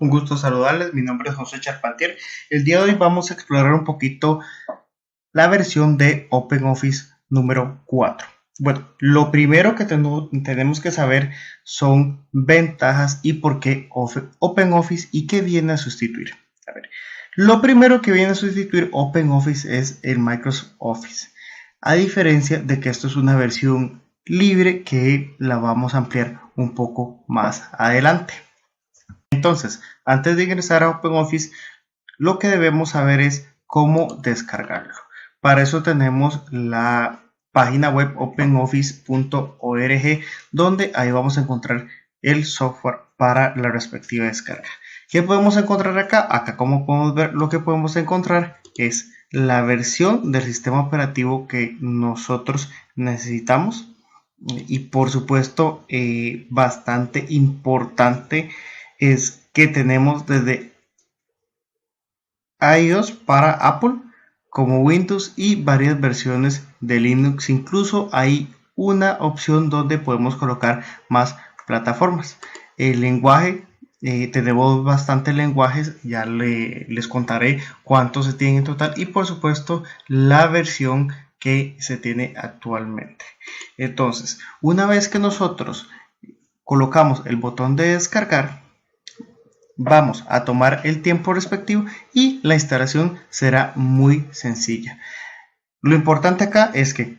Un gusto saludarles, mi nombre es José Charpentier. El día de hoy vamos a explorar un poquito la versión de OpenOffice número 4. Bueno, lo primero que tenemos que saber son ventajas y por qué OpenOffice y qué viene a sustituir. A ver, lo primero que viene a sustituir OpenOffice es el Microsoft Office, a diferencia de que esto es una versión libre que la vamos a ampliar un poco más adelante. Entonces, antes de ingresar a OpenOffice, lo que debemos saber es cómo descargarlo. Para eso tenemos la página web openoffice.org, donde ahí vamos a encontrar el software para la respectiva descarga. ¿Qué podemos encontrar acá? Acá, como podemos ver, lo que podemos encontrar es la versión del sistema operativo que nosotros necesitamos. Y por supuesto, bastante importante es que tenemos desde iOS para Apple como Windows y varias versiones de Linux. Incluso hay una opción donde podemos colocar más plataformas. El lenguaje, tenemos bastantes lenguajes, ya les contaré cuántos se tienen en total y por supuesto la versión que se tiene actualmente. Entonces, una vez que nosotros colocamos el botón de descargar, vamos a tomar el tiempo respectivo y la instalación será muy sencilla. Lo importante acá es que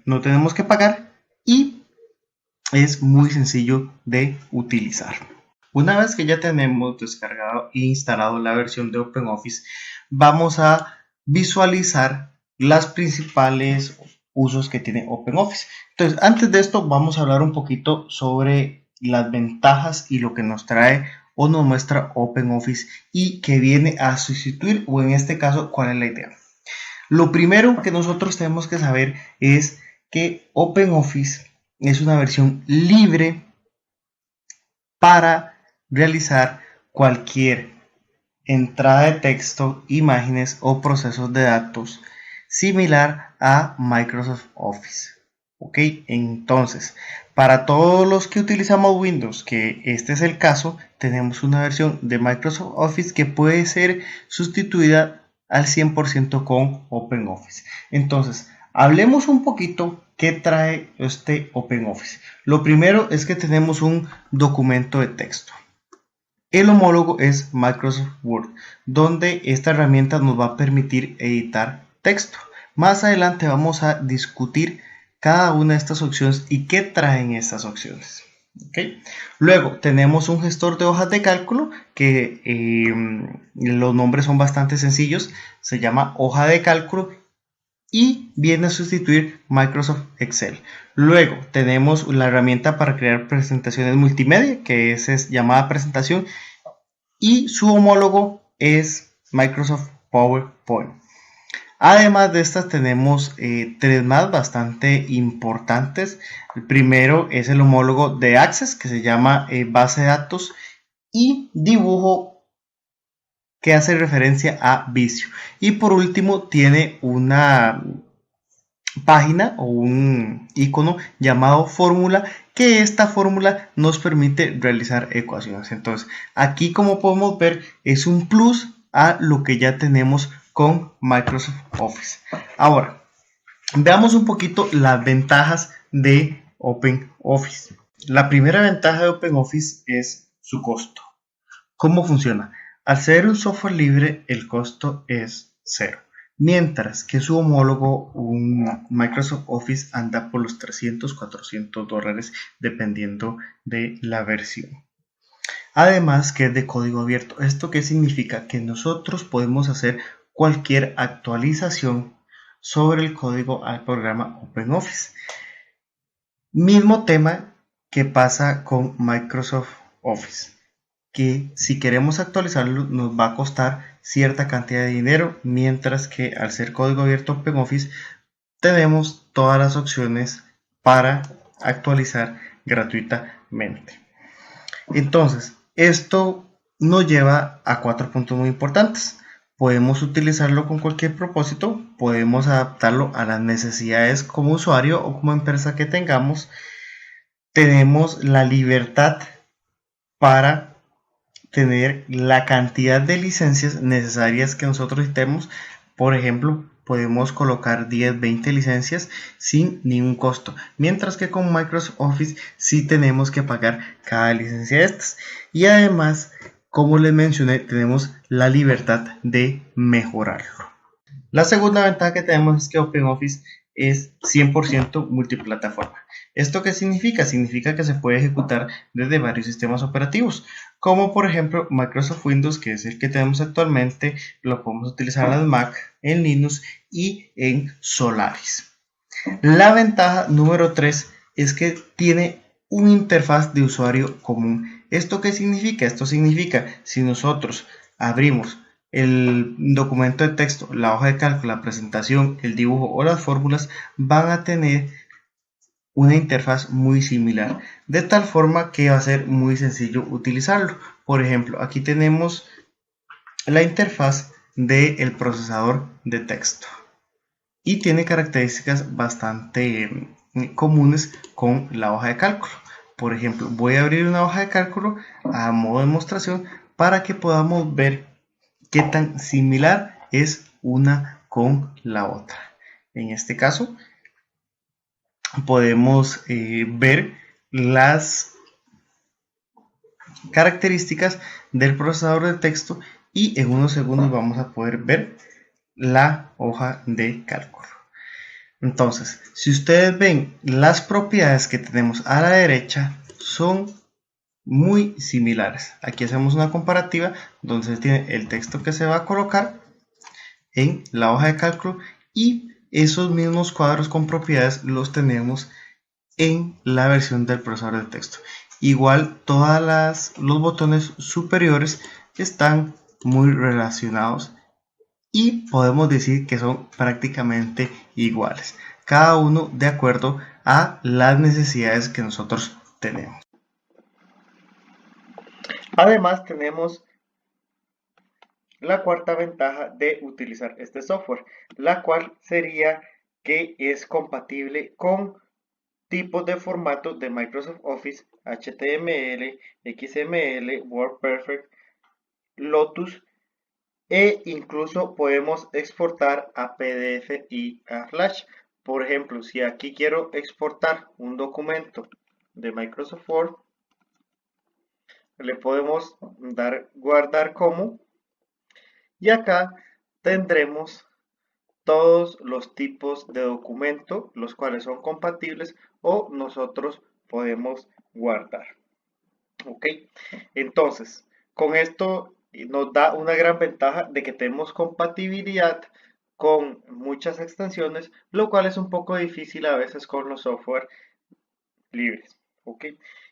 no tenemos que pagar y es muy sencillo de utilizar. Una vez que ya tenemos descargado e instalado la versión de OpenOffice, vamos a visualizar las principales usos que tiene OpenOffice. Entonces, antes de esto vamos a hablar un poquito sobre las ventajas y lo que nos trae o nos muestra OpenOffice y que viene a sustituir, o en este caso, ¿cuál es la idea? Lo primero que nosotros tenemos que saber es que OpenOffice es una versión libre para realizar cualquier entrada de texto, imágenes o procesos de datos similar a Microsoft Office. Ok, entonces para todos los que utilizamos Windows, que este es el caso, tenemos una versión de Microsoft Office que puede ser sustituida al 100% con OpenOffice. Entonces, hablemos un poquito qué trae este OpenOffice. Lo primero es que tenemos un documento de texto. El homólogo es Microsoft Word, donde esta herramienta nos va a permitir editar texto. Más adelante vamos a discutir cada una de estas opciones y qué traen estas opciones. ¿Okay? Luego tenemos un gestor de hojas de cálculo que los nombres son bastante sencillos. Se llama hoja de cálculo y viene a sustituir Microsoft Excel. Luego tenemos la herramienta para crear presentaciones multimedia, que es llamada presentación, y su homólogo es Microsoft PowerPoint. Además de estas tenemos tres más bastante importantes. El primero es el homólogo de Access, que se llama base de datos, y dibujo, que hace referencia a Visio. Y por último tiene una página o un icono llamado fórmula, que esta fórmula nos permite realizar ecuaciones. Entonces aquí, como podemos ver, es un plus a lo que ya tenemos con Microsoft Office. Ahora veamos un poquito las ventajas de OpenOffice. La primera ventaja de OpenOffice es su costo. ¿Cómo funciona? Al ser un software libre, el costo es cero, mientras que su homólogo, un Microsoft Office, anda por los $300, $400 dependiendo de la versión. Además que es de código abierto. ¿Esto qué significa? Que nosotros podemos hacer cualquier actualización sobre el código al programa OpenOffice. Mismo tema que pasa con Microsoft Office, que si queremos actualizarlo nos va a costar cierta cantidad de dinero, mientras que al ser código abierto OpenOffice tenemos todas las opciones para actualizar gratuitamente. Entonces, esto nos lleva a 4 puntos muy importantes. Podemos utilizarlo con cualquier propósito, podemos adaptarlo a las necesidades como usuario o como empresa que tengamos. Tenemos la libertad para tener la cantidad de licencias necesarias que nosotros necesitemos. Por ejemplo, podemos colocar 10, 20 licencias sin ningún costo, mientras que con Microsoft Office sí tenemos que pagar cada licencia de estas. Y además, como les mencioné, tenemos la libertad de mejorarlo. La segunda ventaja que tenemos es que OpenOffice es 100% multiplataforma. ¿Esto qué significa? Significa que se puede ejecutar desde varios sistemas operativos, como por ejemplo Microsoft Windows, que es el que tenemos actualmente, lo podemos utilizar en Mac, en Linux y en Solaris. La ventaja número 3 es que tiene una interfaz de usuario común. ¿Esto qué significa? Esto significa si nosotros abrimos el documento de texto, la hoja de cálculo, la presentación, el dibujo o las fórmulas, van a tener una interfaz muy similar, de tal forma que va a ser muy sencillo utilizarlo. Por ejemplo, aquí tenemos la interfaz del procesador de texto y tiene características bastante comunes con la hoja de cálculo. Por ejemplo, voy a abrir una hoja de cálculo a modo de demostración para que podamos ver qué tan similar es una con la otra. En este caso, podemos ver las características del procesador de texto y en unos segundos vamos a poder ver la hoja de cálculo. Entonces, si ustedes ven, las propiedades que tenemos a la derecha son muy similares. Aquí hacemos una comparativa donde se tiene el texto que se va a colocar en la hoja de cálculo y esos mismos cuadros con propiedades los tenemos en la versión del procesador de texto. Igual todos los botones superiores están muy relacionados y podemos decir que son prácticamente iguales, cada uno de acuerdo a las necesidades que nosotros tenemos. Además tenemos la cuarta ventaja de utilizar este software, la cual sería que es compatible con tipos de formato de Microsoft Office, HTML, XML, WordPerfect, Lotus e incluso podemos exportar a PDF y a Flash. Por ejemplo, si aquí quiero exportar un documento de Microsoft Word, le podemos dar guardar como y acá tendremos todos los tipos de documento, los cuales son compatibles o nosotros podemos guardar. Ok, entonces con esto nos da una gran ventaja de que tenemos compatibilidad con muchas extensiones, lo cual es un poco difícil a veces con los software libres. Ok,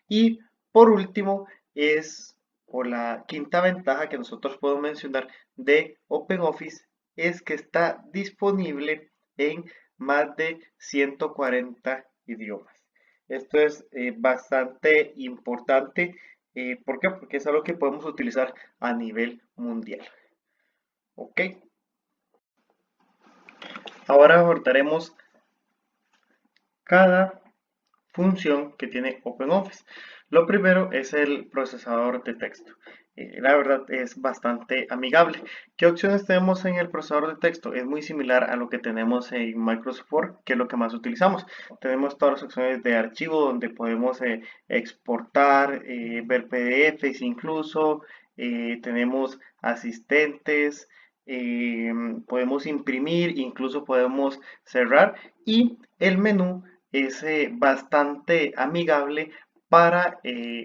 y por último es, o la quinta ventaja que nosotros podemos mencionar de OpenOffice es que está disponible en más de 140 idiomas. Esto es bastante importante. ¿Por qué? Porque es algo que podemos utilizar a nivel mundial. Ok, ahora abordaremos cada función que tiene OpenOffice. Lo primero es el procesador de texto. La verdad es bastante amigable. ¿Qué opciones tenemos en el procesador de texto? Es muy similar a lo que tenemos en Microsoft Word, que es lo que más utilizamos. Tenemos todas las opciones de archivo donde podemos exportar, ver PDFs incluso. Tenemos asistentes, podemos imprimir, incluso podemos cerrar y el menú es bastante amigable para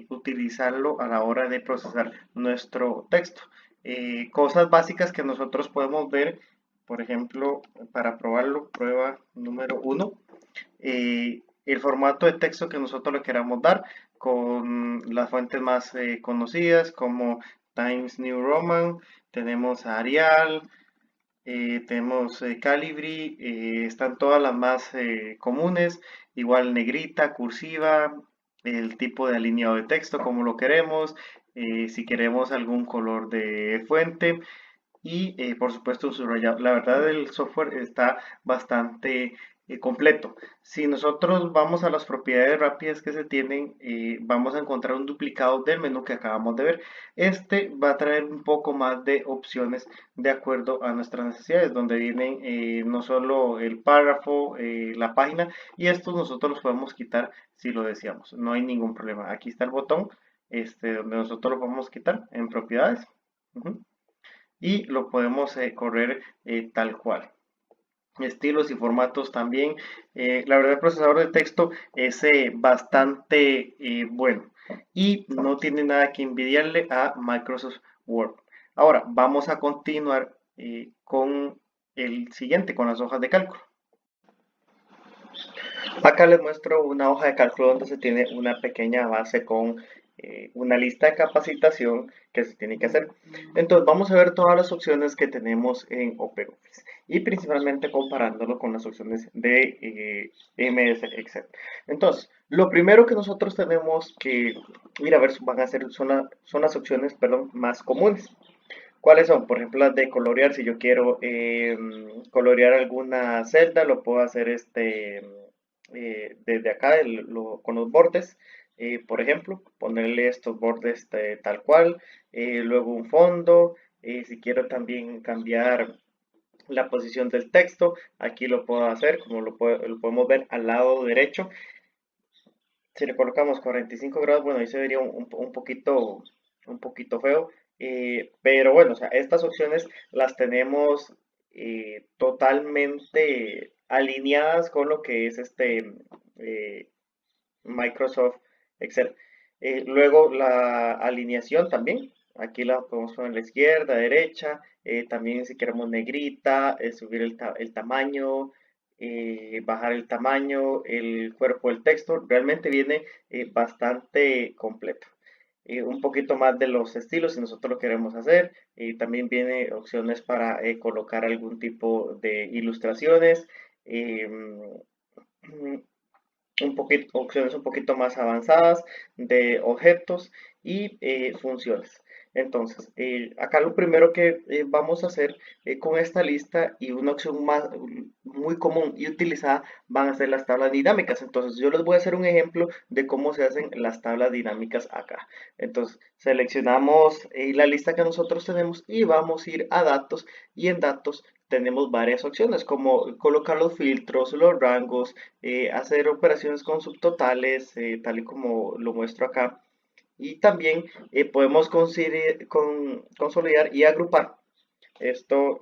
utilizarlo a la hora de procesar nuestro texto. Cosas básicas que nosotros podemos ver, por ejemplo, para probarlo, prueba número 1, el formato de texto que nosotros le queramos dar con las fuentes más conocidas como Times New Roman, tenemos Arial, tenemos Calibri, están todas las más comunes, igual negrita, cursiva, el tipo de alineado de texto como lo queremos, si queremos algún color de fuente y por supuesto un subrayado. La verdad el software está bastante completo. Si nosotros vamos a las propiedades rápidas que se tienen, vamos a encontrar un duplicado del menú que acabamos de ver. Este va a traer un poco más de opciones de acuerdo a nuestras necesidades, donde vienen no solo el párrafo, la página, y estos nosotros los podemos quitar si lo deseamos. No hay ningún problema. Aquí está el botón donde nosotros lo podemos quitar en propiedades. Ujú. Y lo podemos correr tal cual. Estilos y formatos también. La verdad, el procesador de texto es bastante bueno y no tiene nada que envidiarle a Microsoft Word. Ahora, vamos a continuar con el siguiente, con las hojas de cálculo. Acá les muestro una hoja de cálculo donde se tiene una pequeña base con una lista de capacitación que se tiene que hacer. Entonces vamos a ver todas las opciones que tenemos en OpenOffice y principalmente comparándolo con las opciones de MS Excel. Entonces, lo primero que nosotros tenemos que ir a ver van a ser, son las opciones, perdón, más comunes. ¿Cuáles son? Por ejemplo, las de colorear. Si yo quiero colorear alguna celda, lo puedo hacer desde acá con los bordes. Por ejemplo, ponerle estos bordes tal cual. Luego un fondo. Si quiero también cambiar la posición del texto, aquí lo puedo hacer, como lo podemos ver al lado derecho. Si le colocamos 45 grados, bueno, ahí se vería un poquito feo. Pero bueno, o sea, estas opciones las tenemos totalmente alineadas con lo que es eh, Microsoft Excel. Luego la alineación también. Aquí la podemos poner a la izquierda, derecha. También si queremos negrita, subir el tamaño, bajar el tamaño, el cuerpo del texto. Realmente viene bastante completo. Un poquito más de los estilos si nosotros lo queremos hacer. También viene opciones para colocar algún tipo de ilustraciones. Opciones un poquito más avanzadas de objetos y funciones. Entonces, acá lo primero que vamos a hacer con esta lista y una opción más muy común y utilizada van a ser las tablas dinámicas. Entonces, yo les voy a hacer un ejemplo de cómo se hacen las tablas dinámicas acá. Entonces, seleccionamos la lista que nosotros tenemos y vamos a ir a datos y en datos tenemos varias opciones como colocar los filtros, los rangos, hacer operaciones con subtotales, tal y como lo muestro acá. Y también podemos consolidar y agrupar esto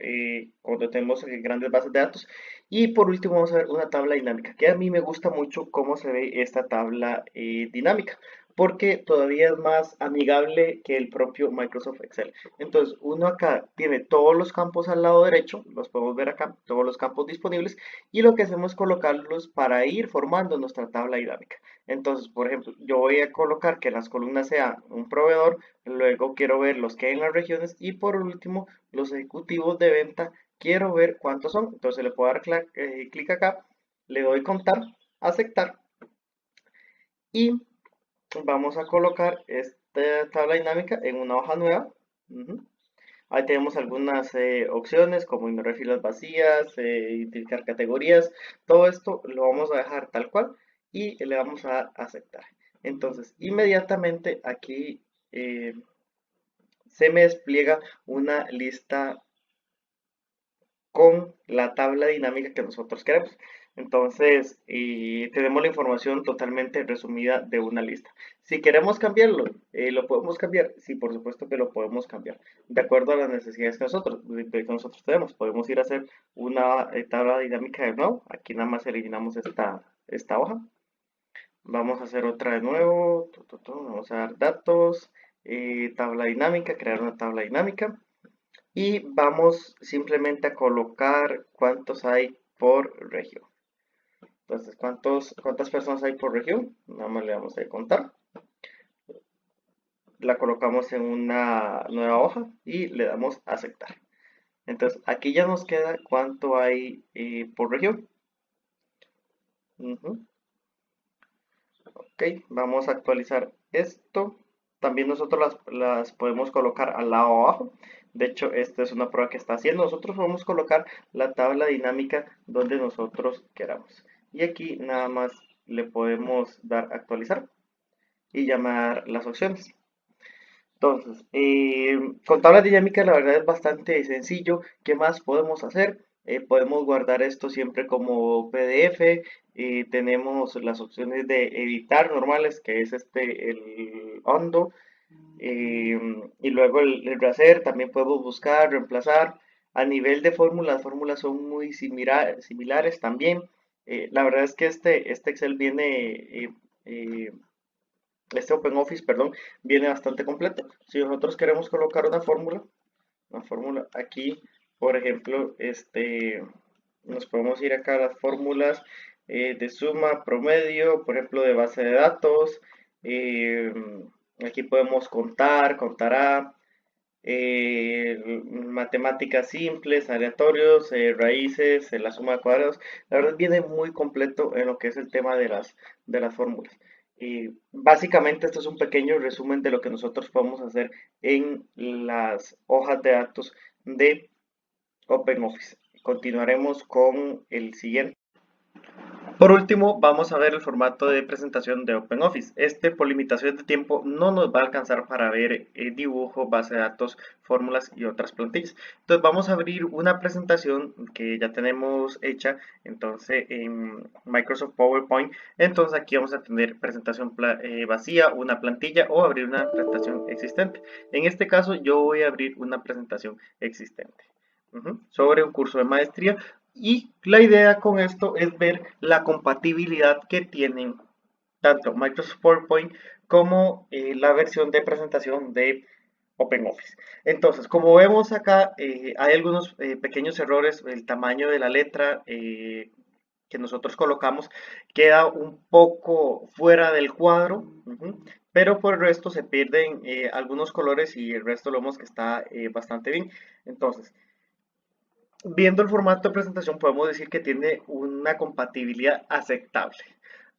cuando tenemos grandes bases de datos. Y por último vamos a ver una tabla dinámica, que a mí me gusta mucho cómo se ve esta tabla dinámica, porque todavía es más amigable que el propio Microsoft Excel. Entonces, uno acá tiene todos los campos al lado derecho, los podemos ver acá, todos los campos disponibles, y lo que hacemos es colocarlos para ir formando nuestra tabla dinámica. Entonces, por ejemplo, yo voy a colocar que las columnas sean un proveedor, luego quiero ver los que hay en las regiones y por último los ejecutivos de venta, quiero ver cuántos son. Entonces le puedo dar clic acá, le doy contar, aceptar y vamos a colocar esta tabla dinámica en una hoja nueva. Ujú. Ahí tenemos algunas opciones como ignorar filas vacías, identificar categorías. Todo esto lo vamos a dejar tal cual y le vamos a aceptar. Entonces, inmediatamente aquí se me despliega una lista con la tabla dinámica que nosotros queremos. Entonces, tenemos la información totalmente resumida de una lista. Si queremos cambiarlo, lo podemos cambiar. Sí, por supuesto que lo podemos cambiar. De acuerdo a las necesidades que nosotros tenemos. Podemos ir a hacer una tabla dinámica de nuevo. Aquí nada más eliminamos esta hoja. Vamos a hacer otra de nuevo. Vamos a dar datos, tabla dinámica, crear una tabla dinámica y vamos simplemente a colocar cuántos hay por región. Entonces, ¿cuántas personas hay por región? Nada más le vamos a contar. La colocamos en una nueva hoja y le damos a aceptar. Entonces, aquí ya nos queda cuánto hay por región. Ok, vamos a actualizar esto. También nosotros las podemos colocar al lado abajo. De hecho, esta es una prueba que está haciendo. Nosotros podemos colocar la tabla dinámica donde nosotros queramos. Y aquí nada más le podemos dar actualizar y llamar las opciones. Entonces, con tabla dinámica la verdad es bastante sencillo. ¿Qué más podemos hacer? Podemos guardar esto siempre como PDF. Tenemos las opciones de editar normales, que es el undo. Y luego el rehacer, también podemos buscar, reemplazar. A nivel de fórmulas, las fórmulas son muy similares también. La verdad es que este Excel viene, eh, este OpenOffice, perdón, viene bastante completo. Si nosotros queremos colocar una fórmula aquí, por ejemplo, nos podemos ir acá a las fórmulas de suma, promedio, por ejemplo, de base de datos. eh, Aquí podemos contar, contará, matemáticas simples, aleatorios, raíces, la suma de cuadrados. La verdad viene muy completo en lo que es el tema de las fórmulas. Básicamente esto es un pequeño resumen de lo que nosotros podemos hacer en las hojas de datos de OpenOffice. Continuaremos con el siguiente. Por último, vamos a ver el formato de presentación de OpenOffice. Por limitaciones de tiempo no nos va a alcanzar para ver dibujo, base de datos, fórmulas y otras plantillas. Entonces vamos a abrir una presentación que ya tenemos hecha, entonces en Microsoft PowerPoint. Entonces aquí vamos a tener presentación vacía, una plantilla o abrir una presentación existente. En este caso yo voy a abrir una presentación existente sobre un curso de maestría y la idea con esto es ver la compatibilidad que tienen tanto Microsoft PowerPoint como la versión de presentación de OpenOffice. Entonces, como vemos acá, hay algunos pequeños errores. El tamaño de la letra que nosotros colocamos queda un poco fuera del cuadro, pero por el resto se pierden algunos colores y el resto lo vemos que está bastante bien. Entonces, viendo el formato de presentación podemos decir que tiene una compatibilidad aceptable.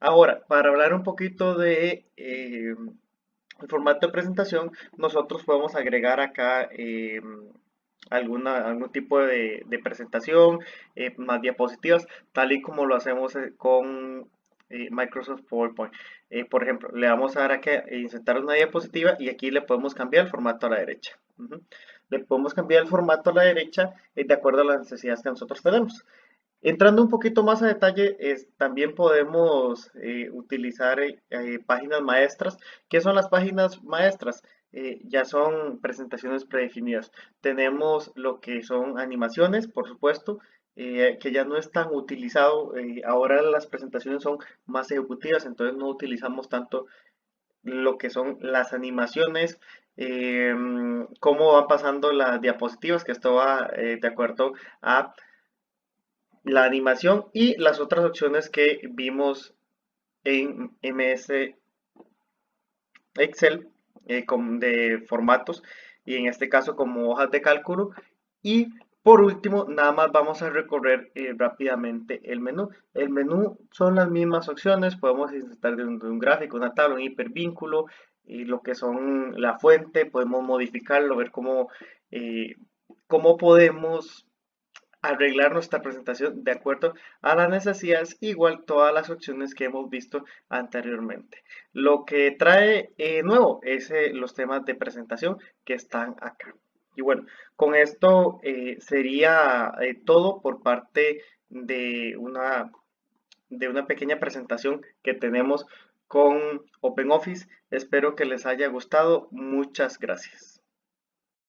Ahora, para hablar un poquito de el formato de presentación, nosotros podemos agregar acá algún tipo de presentación, más diapositivas, tal y como lo hacemos con Microsoft PowerPoint. Por ejemplo, le vamos a dar aquí a insertar una diapositiva y aquí le podemos cambiar el formato a la derecha. Le podemos cambiar el formato a la derecha de acuerdo a las necesidades que nosotros tenemos. Entrando un poquito más a detalle, también podemos utilizar páginas maestras. ¿Qué son las páginas maestras? Ya son presentaciones predefinidas. Tenemos lo que son animaciones, por supuesto, que ya no es tan utilizado. Ahora las presentaciones son más ejecutivas, entonces no utilizamos tanto lo que son las animaciones, cómo van pasando las diapositivas, que esto va de acuerdo a la animación y las otras opciones que vimos en MS Excel de formatos y en este caso como hojas de cálculo. Y por último, nada más vamos a recorrer rápidamente el menú. El menú son las mismas opciones, podemos insertar de un gráfico, una tabla, un hipervínculo, y lo que son la fuente, podemos modificarlo, ver cómo podemos arreglar nuestra presentación de acuerdo a las necesidades, igual todas las opciones que hemos visto anteriormente. Lo que trae nuevo es los temas de presentación que están acá. Y bueno, con esto sería todo por parte de una pequeña presentación que tenemos con OpenOffice. Espero que les haya gustado. Muchas gracias.